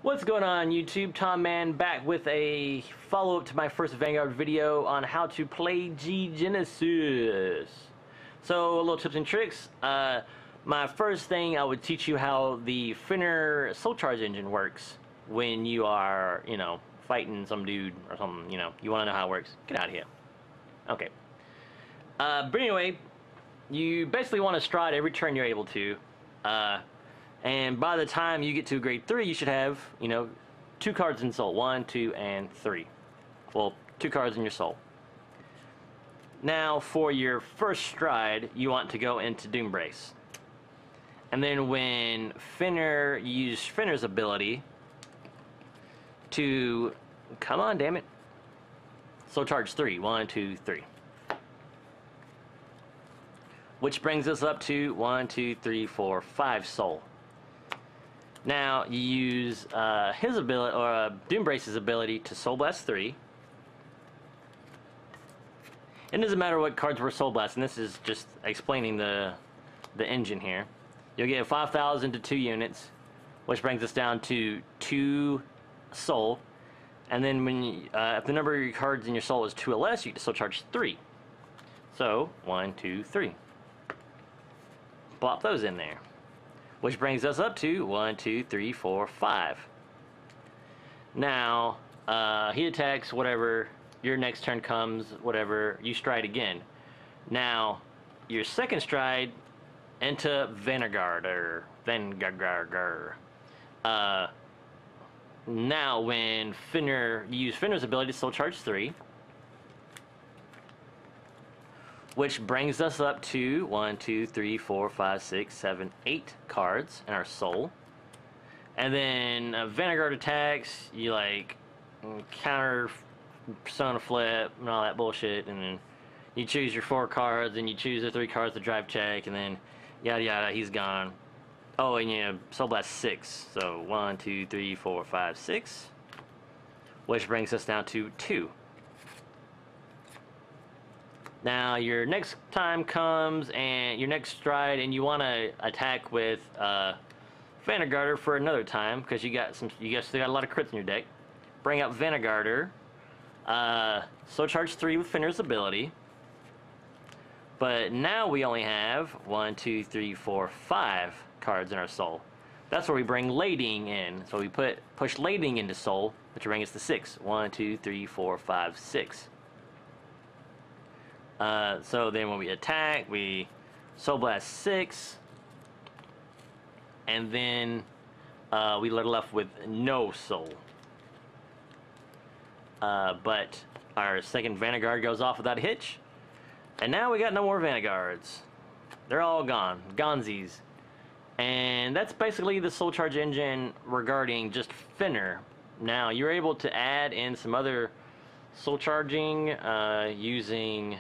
What's going on YouTube? Tom Man back with a follow-up to my first Vanguard video on how to play G-Genesis. So a little tips and tricks. My first thing, I would teach you how the Finner Soul Charge engine works when you are, fighting some dude or something, you want to know how it works. Get out of here. Okay. But anyway, you basically want to stride every turn you're able to. And by the time you get to grade 3, you should have, 2 cards in soul. 1, 2, and 3. Well, 2 cards in your soul. Now, for your first stride, you want to go into Doom Brace. And then when Finner, you use Finner's ability to... Come on, damn it. Soul Charge 3. 1, 2, 3. Which brings us up to 1, 2, 3, 4, 5 soul. Now you use his ability, or Doom Brace's ability, to Soul Blast 3. It doesn't matter what cards were Soul Blast, and this is just explaining the engine here. You'll get 5,000 to 2 units, which brings us down to 2 soul. And then when you, if the number of your cards in your soul is 2 or less, you can Soul Charge 3. So 1, 2, 3. Plop those in there. Which brings us up to 1, 2, 3, 4, 5. Now, he attacks whatever, your next turn comes, whatever, you stride again. Now, your second stride into Vanguard, or Vanguard. Now, when Finner, you use Finner's ability to Soul Charge 3. Which brings us up to 1, 2, 3, 4, 5, 6, 7, 8 cards in our soul. And then Vanguard attacks, you counter Persona Flip and all that bullshit, and then you choose your 4 cards, and you choose the 3 cards to drive check, and then yada yada, he's gone. Oh, and you Soul Blast 6. So 1, 2, 3, 4, 5, 6. Which brings us down to 2. Now your next time comes, and your next stride, and you want to attack with Vanguard for another time, because you still got a lot of crits in your deck. Bring out Vanguard, Soul Charge 3 with Finner's ability. But now we only have 1, 2, 3, 4, 5 cards in our soul. That's where we bring Lading in. So we push Lading into soul, which will bring us to 6. 1, 2, 3, 4, 5, 6. So then when we attack, we Soul Blast 6, and then we are left with no soul. But our second Vanguard goes off without a hitch, and now we got no more Vanguards. They're all gone, gonzies. And that's basically the Soul Charge engine regarding just Finner. Now you're able to add in some other soul charging using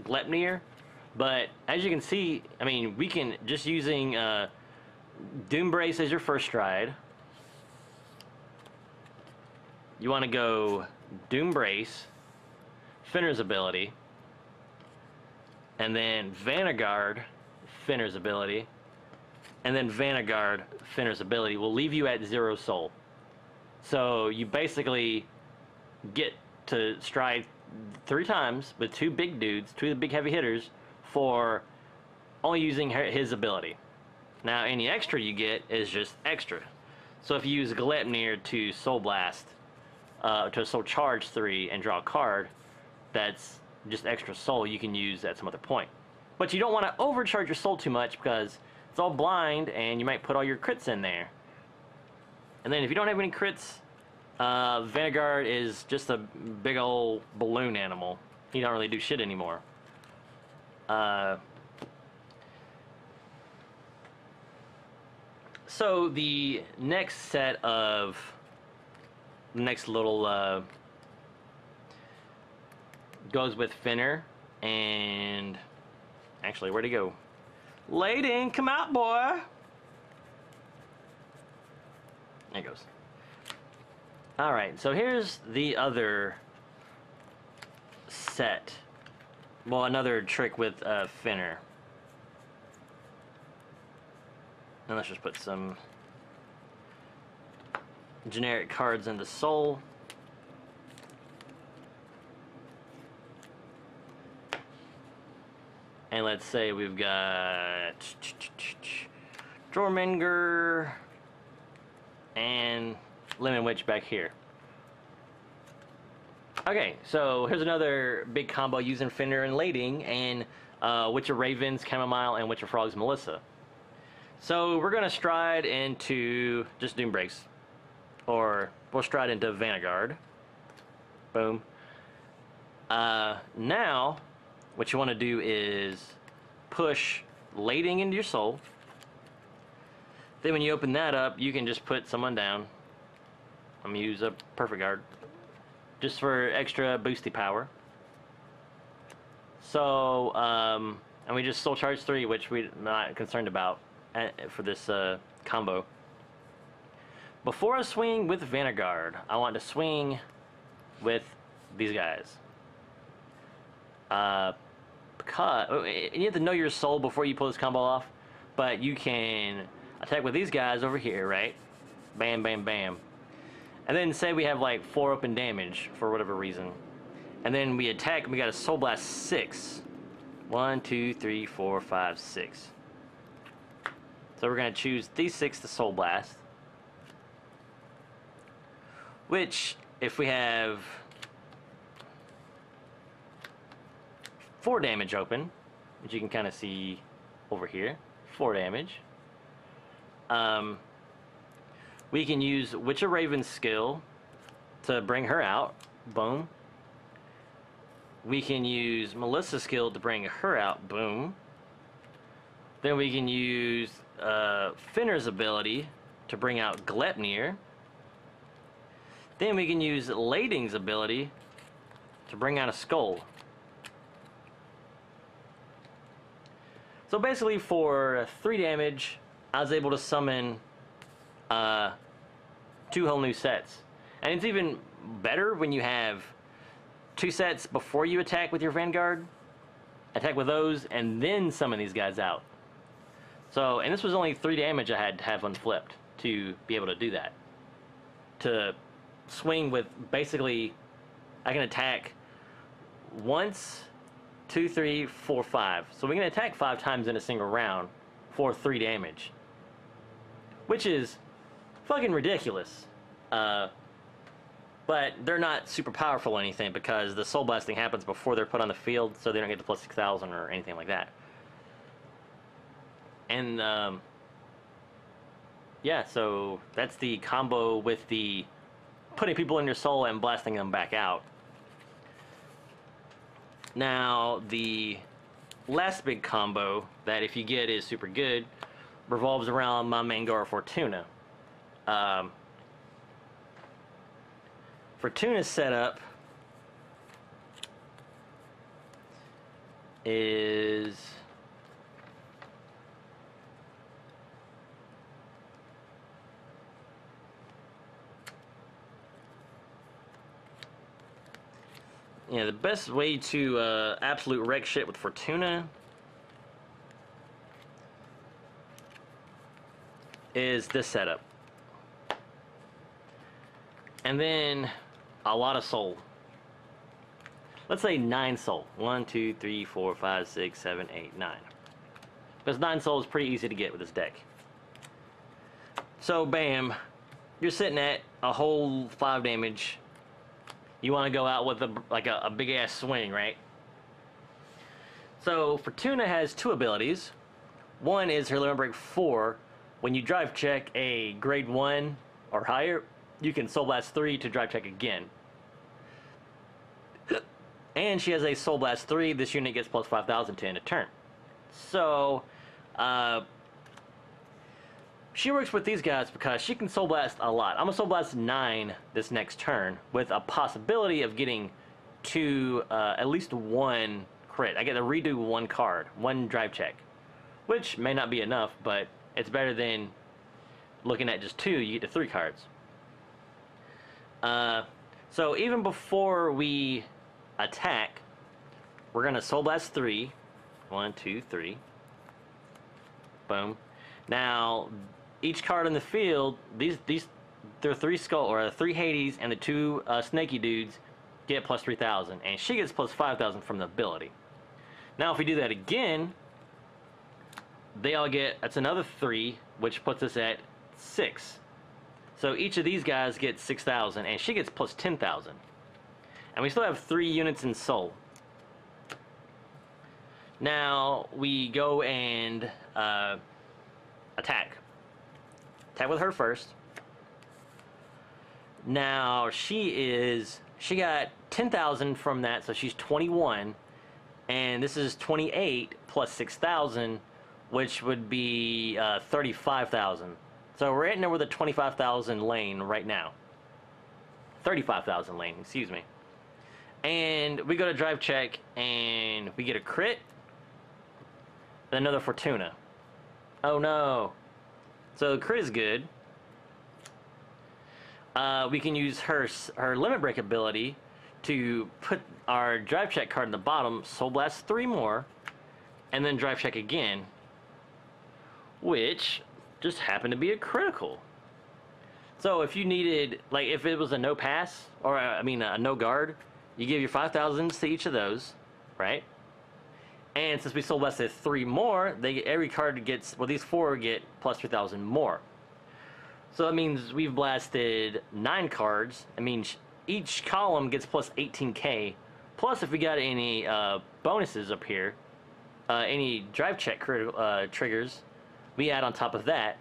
N.E.E.T, but as you can see, I mean, we can just using Doom Brace as your first stride. You want to go Doom Brace, Finner's ability, and then Vanguard, Finner's ability, and then Vanguard, Finner's ability will leave you at 0 soul. So you basically get to stride 3 times with 2 big dudes, 2 of the big heavy hitters, for only using his ability. Now any extra you get is just extra. So if you use N.E.E.T to Soul Blast, to Soul Charge 3 and draw a card, that's just extra soul you can use at some other point. But you don't want to overcharge your soul too much, because it's all blind and you might put all your crits in there. And then if you don't have any crits, Vanguard is just a big old balloon animal. He don't really do shit anymore. So the next set of little goes with Finner, and actually, where'd he go? Lading, come out, boy. There he goes. Alright, so here's the other set. Well, another trick with Finner. And let's just put some generic cards into Soul. And let's say we've got Jormungandr and Lemon Witch back here. Okay, so here's another big combo using Fenrir and Lading and Witcher Ravens, Chamomile, and Witcher Frogs, Melissa. So we're going to stride into just Doombreaks. Or we'll stride into Vanguard. Boom. Now, what you want to do is push Lading into your Soul. Then when you open that up, you can just put someone down. I'm going to use a Perfect Guard. Just for extra boosty power. So, and we just Soul Charge 3, which we're not concerned about for this combo. Before I swing with Vanguard, I want to swing with these guys. Because you have to know your Soul before you pull this combo off, but you can attack with these guys over here, right? Bam, bam, bam. And then say we have like 4 open damage for whatever reason. And then we attack and we got a Soul Blast 6. 1, 2, 3, 4, 5, 6. So we're going to choose these 6 to Soul Blast. Which, if we have 4 damage open, which you can kind of see over here, 4 damage. We can use Witcher Raven's skill to bring her out. Boom. We can use Melissa's skill to bring her out. Boom. Then we can use Fenrir's ability to bring out Gleipnir. Then we can use Lading's ability to bring out a Skull. So basically for 3 damage, I was able to summon 2 whole new sets. And it's even better when you have 2 sets before you attack with your Vanguard. Attack with those and then summon these guys out. So, and this was only 3 damage I had to have unflipped to be able to do that. To swing with basically, I can attack once, 2, 3, 4, 5. So we can attack 5 times in a single round for 3 damage. Which is fucking ridiculous. But they're not super powerful or anything because the Soul Blasting happens before they're put on the field, so they don't get the plus 6,000 or anything like that. And yeah, so that's the combo with the putting people in your soul and blasting them back out. Now, the last big combo that if you get is super good revolves around my main guard Fortuna. Fortuna's setup is the best way to absolute wreck shit with Fortuna is this setup. And then a lot of soul. Let's say 9 soul. 1, 2, 3, 4, 5, 6, 7, 8, 9. Because 9 soul is pretty easy to get with this deck. So bam, you're sitting at a whole 5 damage. You want to go out with a big ass swing, right? So Fortuna has 2 abilities. One is her limit break 4. When you drive check a grade 1 or higher, you can Soul Blast 3 to drive check again. And she has a Soul Blast 3. This unit gets plus 5,000 to end a turn. So, she works with these guys because she can Soul Blast a lot. I'm going to Soul Blast 9 this next turn with a possibility of getting to at least 1 crit. I get to redo 1 card, 1 drive check. Which may not be enough, but it's better than looking at just 2, you get to 3 cards. So even before we attack, we're going to Soul Blast 3. 1, 2, 3. Boom. Now, each card in the field, there are 3 Skull, or 3 Hades, and the 2 Snaky dudes get plus 3,000, and she gets plus 5,000 from the ability. Now, if we do that again, they all get, that's another 3, which puts us at 6. So each of these guys gets 6,000, and she gets plus 10,000. And we still have 3 units in Soul. Now, we go and attack. Attack with her first. Now, she got 10,000 from that, so she's 21. And this is 28 plus 6,000, which would be 35,000. So we're hitting her with a 25,000 lane right now. 35,000 lane, excuse me. And we go to drive check, and we get a crit. Then another Fortuna. Oh no. So the crit is good. We can use her limit break ability to put our drive check card in the bottom, Soul Blast 3 more, and then drive check again, which just happened to be a critical. So if you needed, like, if it was a no pass, or I mean a no guard, you give your 5,000s to each of those, right? And since we Soul Blasted 3 more, every card gets, well, these 4 get plus 3,000 more. So that means we've blasted 9 cards. I mean, each column gets plus 18k. Plus, if we got any bonuses up here, any drive check triggers, we add on top of that,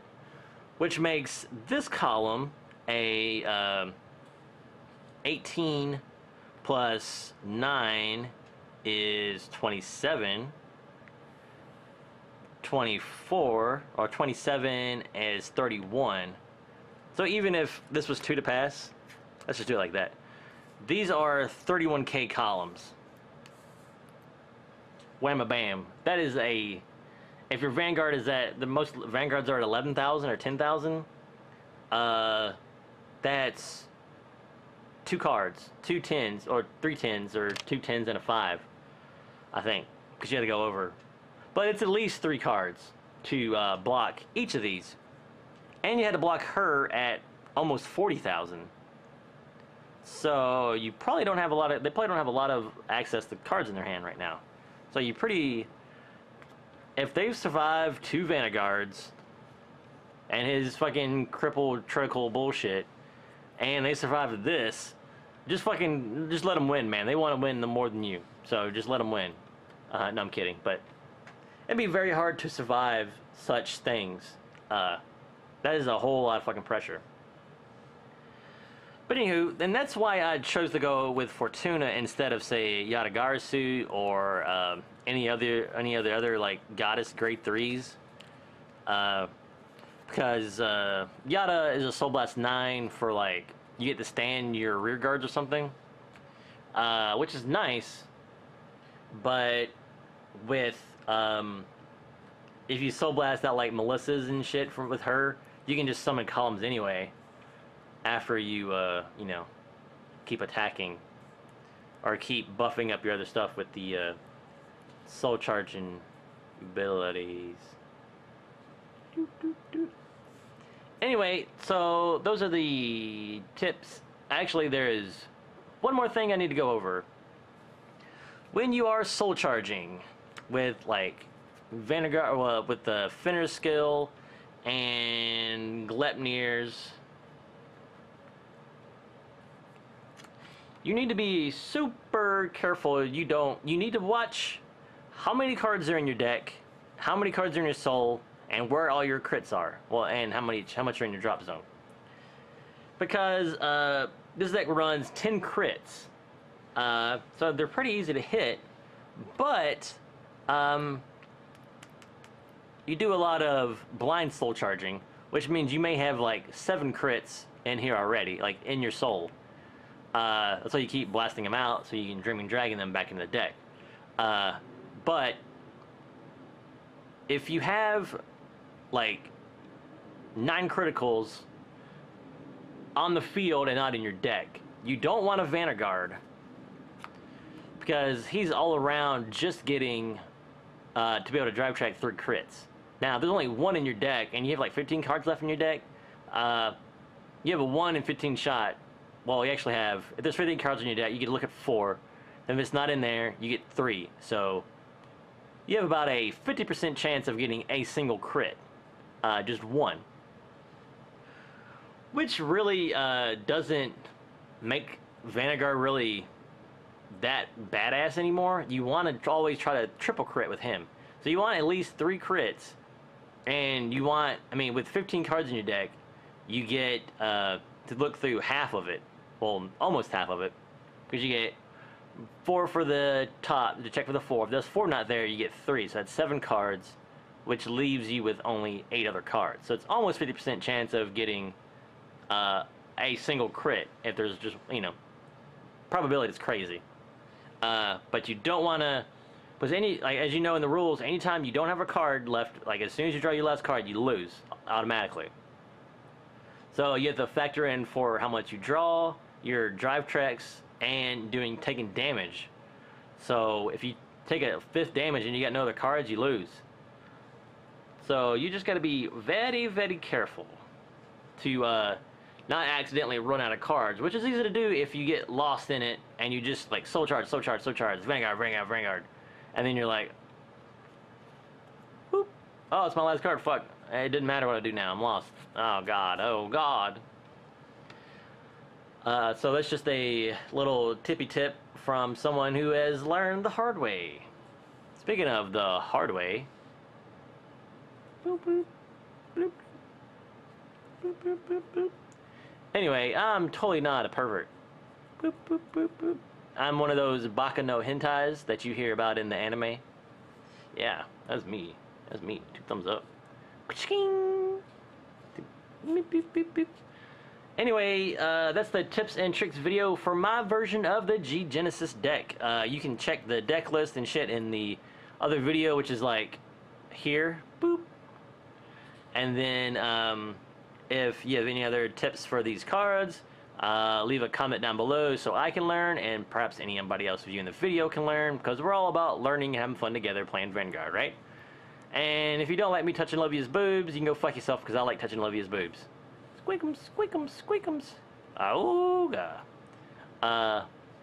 which makes this column a 18 plus 9 is 27. 24, or 27 is 31. So even if this was 2 to pass, let's just do it like that. These are 31k columns. Whamma bam. That is a, if your Vanguard is at, the most Vanguards are at 11,000 or 10,000, that's 2 cards, 2 10s, or 3 10s, or 2 10s and a 5, I think, because you had to go over. But it's at least 3 cards to block each of these. And you had to block her at almost 40,000. So you probably don't have a lot of, they probably don't have a lot of access to cards in their hand right now. So you pretty, if they've survived 2 Vanguards and his fucking crippled trickle bullshit, and they survived this, just let them win, man. They want to win more than you. So just let them win. No, I'm kidding, but it'd be very hard to survive such things. That is a whole lot of fucking pressure. But anywho, and that's why I chose to go with Fortuna instead of, say, Yatagarasu or any other like goddess grade 3s. Because Yata is a Soul Blast 9 for, like, you get to stand your rear guards or something, which is nice. But with if you Soul Blast out like Melissa's and shit with her, you can just summon columns anyway after you you know, keep attacking or keep buffing up your other stuff with the soul charging abilities. Anyway, so those are the tips. Actually, there is one more thing I need to go over. When you are soul charging with, like, Vanguard, with the Finner skill and Gleipnir's, you need to be super careful. You need to watch how many cards are in your deck, how many cards are in your soul, and where all your crits are. Well, and how much are in your drop zone. Because this deck runs 10 crits. So they're pretty easy to hit, but you do a lot of blind soul charging, which means you may have like 7 crits in here already, like in your soul. That's why you keep blasting them out, so you can Dreaming Dragon them back into the deck. But if you have like 9 criticals on the field and not in your deck, you don't want a Vanguard, because he's all around just getting to be able to drive track 3 crits. Now, if there's only one in your deck, and you have like 15 cards left in your deck, you have a 1 in 15 shot. Well, you actually have, if there's 15 cards in your deck, you get to look at 4. And if it's not in there, you get 3. So, you have about a 50% chance of getting a single crit. Just 1. Which really doesn't make Vanguard really that badass anymore. You want to always try to triple crit with him. So you want at least 3 crits. And you want, I mean, with 15 cards in your deck, you get to look through half of it. Well, almost half of it. Because you get 4 for the top, to check for the 4. If there's 4 not there, you get 3. So that's 7 cards, which leaves you with only 8 other cards. So it's almost 50% chance of getting a single crit if there's just, you know, probability is crazy. But you don't want to, because as you know in the rules, anytime you don't have a card left, like as soon as you draw your last card, you lose automatically. So you have to factor in for how much you draw, your drive tracks, and taking damage. So if you take a 5th damage and you got no other cards, you lose. So you just got to be very, very careful to not accidentally run out of cards, which is easy to do if you get lost in it and you just like soul charge, Vanguard, and then you're like, whoop, oh, it's my last card, fuck, it didn't matter what I do now, I'm lost, oh god. So that's just a little tippy tip from someone who has learned the hard way. Speaking of the hard way, boop, boop, boop, boop, boop, boop, boop. Anyway, I'm totally not a pervert. Boop, boop, boop, boop. I'm one of those baka no hentais that you hear about in the anime. Yeah, that's me. That's me. 2 thumbs up. Anyway, that's the tips and tricks video for my version of the G Genesis deck. You can check the deck list and shit in the other video, which is like here. Boop. And then, if you have any other tips for these cards, leave a comment down below so I can learn, and perhaps anybody else of you in the video can learn, because we're all about learning and having fun together playing Vanguard, right? And if you don't like me touching Lovia's boobs, you can go fuck yourself, because I like touching Lovia's boobs. Squeakums, squeakums, squeakums. Auga.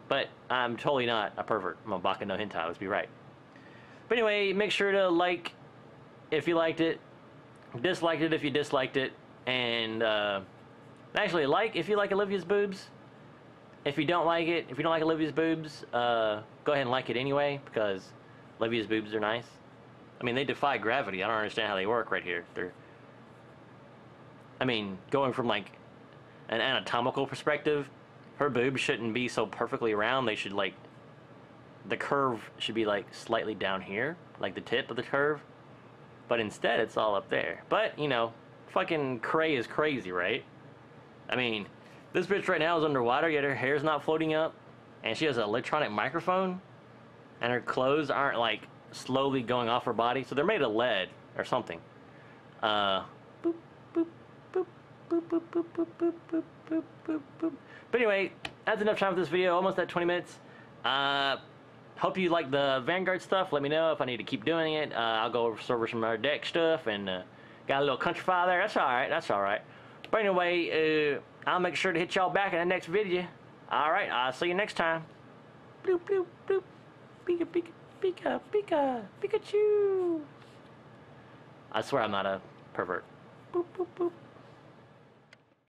But I'm totally not a pervert. I'm a baka no hentai, let's be right. But anyway, make sure to like if you liked it, disliked it if you disliked it, and actually like if you like Olivia's boobs. If you don't like it, if you don't like Olivia's boobs, go ahead and like it anyway, because Olivia's boobs are nice. I mean, they defy gravity. I don't understand how they work right here. I mean, going from like an anatomical perspective, her boobs shouldn't be so perfectly round. They should like, the curve should be like slightly down here, like the tip of the curve. But instead, it's all up there. But, you know, fucking cray is crazy, right? I mean, this bitch right now is underwater, yet her hair's not floating up. And she has an electronic microphone. And her clothes aren't like slowly going off her body. So they're made of lead or something. Boop, boop, boop, boop, boop, boop, boop, boop, boop, boop, boop, boop, boop. But anyway, that's enough time for this video. Almost at 20 minutes. Hope you like the Vanguard stuff. Let me know if I need to keep doing it. I'll go over some other deck stuff, and got a little Cardfight there. That's alright. That's alright. But anyway, I'll make sure to hit y'all back in the next video. Alright, I'll see you next time. Bloop, bloop, bloop. Pika, pika, pika, pika, Pikachu. I swear I'm not a pervert. Boop, boop, boop.